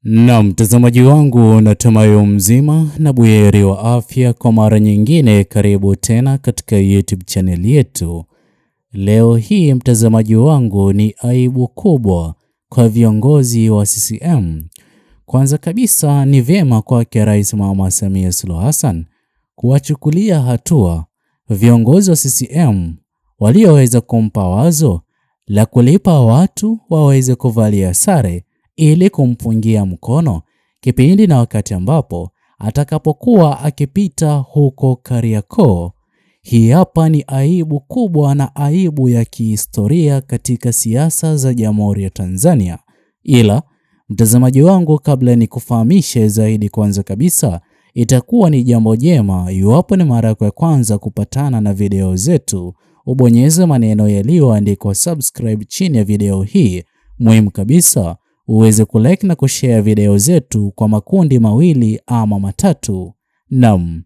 Na mtazamaji wangu, natumai mzima na buheri wa afya. Kwa mara nyingine, karibu tena katika YouTube channel yetu. Leo hii mtazamaji wangu, ni aibu kubwa kwa viongozi wa CCM. Kwanza kabisa ni vyema kwake Rais Mama Samia Suluhu Hassan kuwachukulia hatua viongozi wa CCM walioweza kumpa wazo la kulipa watu waweze kuvalia sare ili kumpungia mkono kipindi na wakati ambapo atakapokuwa akipita huko Kariakoo. Hii hapa ni aibu kubwa na aibu ya kihistoria katika siasa za Jamhuri ya Tanzania. Ila mtazamaji wangu, kabla ni kufahamishe zaidi, kwanza kabisa itakuwa ni jambo jema iwapo ni mara yako ya kwanza kupatana na video zetu, ubonyeze maneno yaliyoandikwa subscribe chini ya video hii. Muhimu kabisa uweze kulike na kushare video zetu kwa makundi mawili ama matatu. Naam,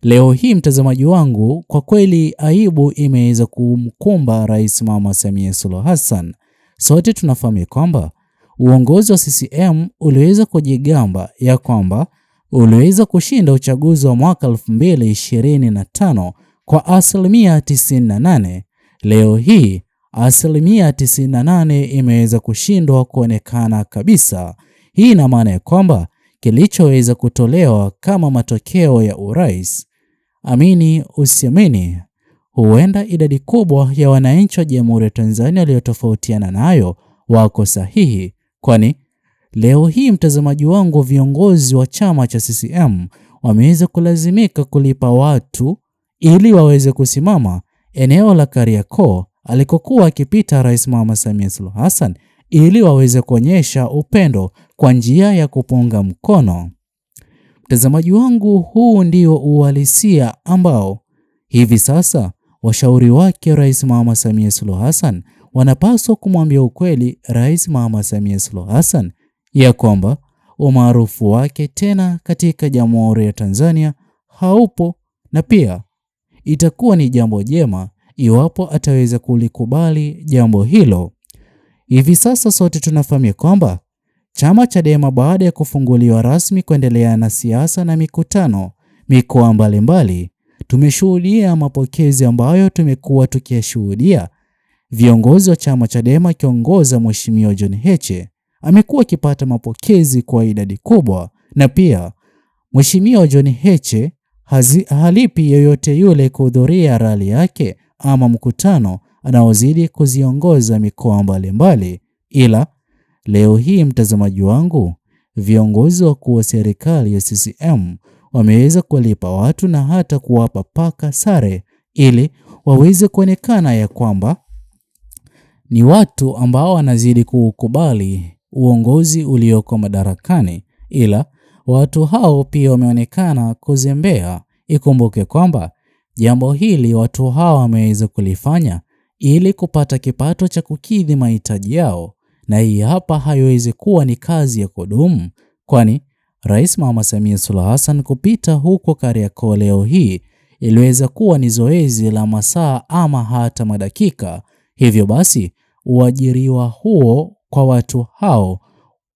leo hii mtazamaji wangu, kwa kweli aibu imeweza kumkumba Rais Mama Samia Suluhu Hassan. Sote tunafahamu kwamba uongozi wa CCM uliweza kujigamba ya kwamba uliweza kushinda uchaguzi wa mwaka 2025 kwa asilimia 98. Leo hii asilimia 98 imeweza kushindwa kuonekana kabisa. Hii ina maana ya kwamba kilichoweza kutolewa kama matokeo ya urais, amini usiamini, huenda idadi kubwa ya wananchi wa Jamhuri ya Tanzania waliotofautiana nayo wako sahihi. Kwani leo hii mtazamaji wangu, viongozi wa chama cha CCM wameweza kulazimika kulipa watu ili waweze kusimama eneo la Kariakoo alikokuwa akipita Rais Mama Samia Suluhu Hassan ili waweze kuonyesha upendo kwa njia ya kupunga mkono. Mtazamaji wangu, huu ndio uhalisia ambao hivi sasa washauri wake Rais Mama Samia Suluhu Hassan wanapaswa kumwambia ukweli Rais Mama Samia Suluhu Hassan ya kwamba umaarufu wake tena katika Jamhuri ya Tanzania haupo, na pia itakuwa ni jambo jema iwapo ataweza kulikubali jambo hilo. Hivi sasa sote tunafahamu kwamba chama Chadema baada ya kufunguliwa rasmi kuendelea na siasa na mikutano mikoa mbalimbali, tumeshuhudia mapokezi ambayo tumekuwa tukiyashuhudia. Viongozi wa chama Chadema kiongoza Mheshimiwa John Heche amekuwa akipata mapokezi kwa idadi kubwa, na pia Mheshimiwa John Heche halipi yoyote yule kuhudhuria rali yake ama mkutano anaozidi kuziongoza mikoa mbalimbali. Ila leo hii mtazamaji wangu, viongozi wakuu wa serikali ya CCM wameweza kulipa watu na hata kuwapa paka sare ili waweze kuonekana ya kwamba ni watu ambao wanazidi kukubali uongozi ulioko madarakani. Ila watu hao pia wameonekana kuzembea. Ikumbuke kwamba jambo hili watu hao wameweza kulifanya ili kupata kipato cha kukidhi mahitaji yao, na hii hapa haiwezi kuwa ni kazi ya kudumu, kwani Rais Mama Samia Suluhu Hassan kupita huko Kariakoo leo hii iliweza kuwa ni zoezi la masaa ama hata madakika. Hivyo basi uajiriwa huo kwa watu hao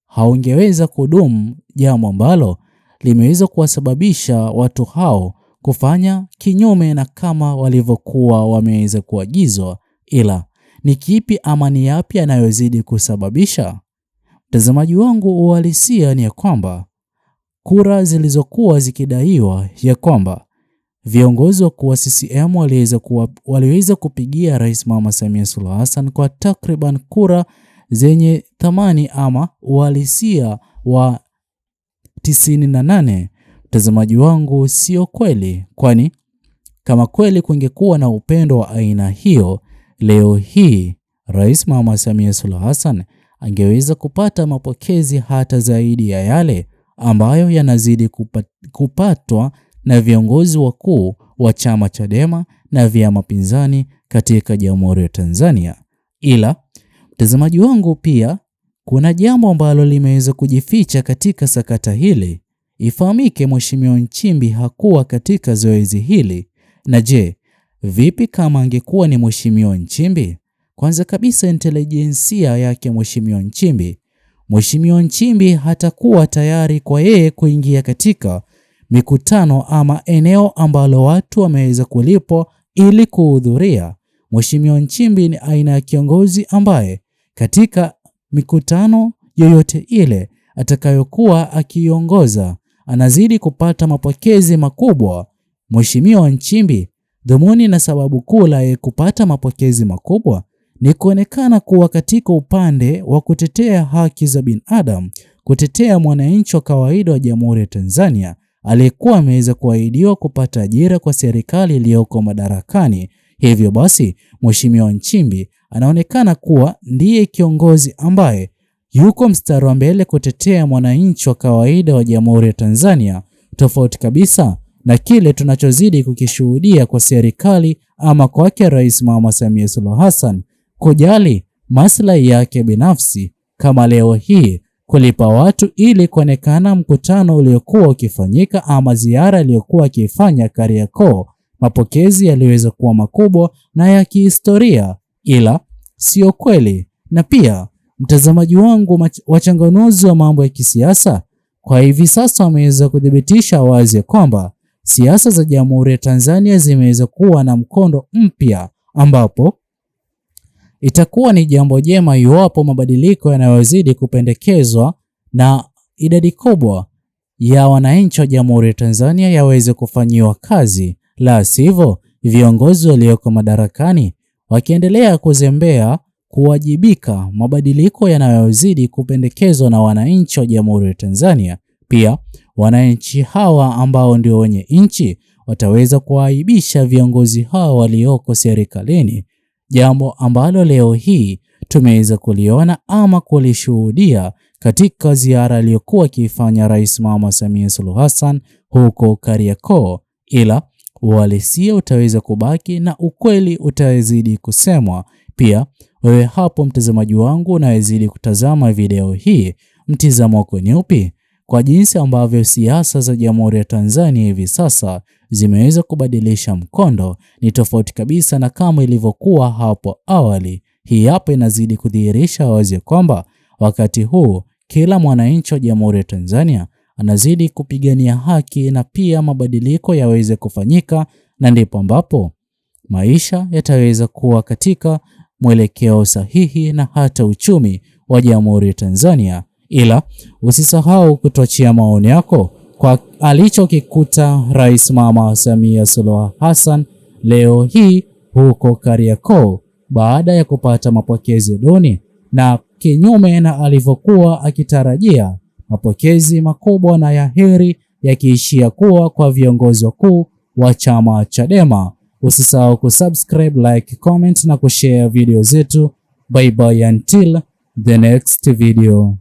haungeweza kudumu, jambo ambalo limeweza kuwasababisha watu hao kufanya kinyume na kama walivyokuwa wameweza kuagizwa. Ila ni kipi ama ni yapi yanayozidi kusababisha? Mtazamaji wangu, uhalisia ni ya kwamba kura zilizokuwa zikidaiwa ya kwamba viongozi wa CCM waliweza kupigia Rais Mama Samia Suluhu Hassan kwa takriban kura zenye thamani ama uhalisia wa 98. Mtazamaji wangu, sio kweli, kwani kama kweli kungekuwa na upendo wa aina hiyo, leo hii Rais Mama Samia Suluhu Hassan angeweza kupata mapokezi hata zaidi ya yale ambayo yanazidi kupatwa na viongozi wakuu wa chama Chadema na vyama pinzani katika Jamhuri ya Tanzania. Ila mtazamaji wangu, pia kuna jambo ambalo limeweza kujificha katika sakata hili. Ifahamike Mheshimiwa Nchimbi hakuwa katika zoezi hili. Na je, vipi kama angekuwa ni Mheshimiwa Nchimbi? Kwanza kabisa intelijensia yake Mheshimiwa Nchimbi Mheshimiwa Nchimbi hatakuwa tayari kwa yeye kuingia katika mikutano ama eneo ambalo watu wameweza kulipwa ili kuhudhuria. Mheshimiwa Nchimbi ni aina ya kiongozi ambaye katika mikutano yoyote ile atakayokuwa akiongoza anazidi kupata mapokezi makubwa. Mheshimiwa Nchimbi, dhumuni na sababu kuu la kupata mapokezi makubwa ni kuonekana kuwa katika upande wa kutetea haki za binadamu, kutetea mwananchi wa kawaida wa Jamhuri ya Tanzania aliyekuwa ameweza kuahidiwa kupata ajira kwa serikali iliyoko madarakani. Hivyo basi, Mheshimiwa Nchimbi anaonekana kuwa ndiye kiongozi ambaye yuko mstari wa mbele kutetea mwananchi wa kawaida wa Jamhuri ya Tanzania, tofauti kabisa na kile tunachozidi kukishuhudia kwa serikali ama kwake Rais Mama Samia Suluhu Hassan kujali maslahi yake binafsi, kama leo hii kulipa watu ili kuonekana mkutano uliokuwa ukifanyika ama ziara iliyokuwa akifanya Kariakoo. Mapokezi yaliweza kuwa makubwa na ya kihistoria, ila sio kweli. Na pia mtazamaji wangu, wachanganuzi wa mambo ya kisiasa kwa hivi sasa wameweza kudhibitisha wazi kwamba siasa za Jamhuri ya Tanzania zimeweza kuwa na mkondo mpya, ambapo itakuwa ni jambo jema iwapo mabadiliko yanayozidi kupendekezwa na idadi kubwa ya wananchi wa Jamhuri ya Tanzania yaweze kufanyiwa kazi. La sivyo, viongozi walioko madarakani wakiendelea kuzembea kuwajibika mabadiliko yanayozidi kupendekezwa na wananchi wa Jamhuri ya Tanzania, pia wananchi hawa ambao ndio wenye nchi wataweza kuaibisha viongozi hao walioko serikalini, jambo ambalo leo hii tumeweza kuliona ama kulishuhudia katika ziara aliyokuwa akifanya Rais Mama Samia Suluhu Hassan huko Kariakoo. Ila uhalisia utaweza kubaki na ukweli utazidi kusemwa. Pia wewe hapo mtazamaji wangu unayezidi kutazama video hii, mtizamo wako ni upi kwa jinsi ambavyo siasa za Jamhuri ya Tanzania hivi sasa zimeweza kubadilisha mkondo? Ni tofauti kabisa na kama ilivyokuwa hapo awali. Hii hapa inazidi kudhihirisha wazi kwamba wakati huu kila mwananchi wa Jamhuri ya Tanzania anazidi kupigania haki na pia mabadiliko yaweze kufanyika, na ndipo ambapo maisha yataweza kuwa katika mwelekeo sahihi na hata uchumi wa Jamhuri ya Tanzania. Ila usisahau kutuachia maoni yako kwa alichokikuta Rais Mama Samia Suluhu Hassan leo hii huko Kariakoo baada ya kupata mapokezi duni na kinyume na alivyokuwa akitarajia, mapokezi makubwa na ya heri yakiishia kuwa kwa viongozi wakuu wa chama Chadema. Usisahau kusubscribe, like, comment na kushare video zetu. Bye bye until the next video.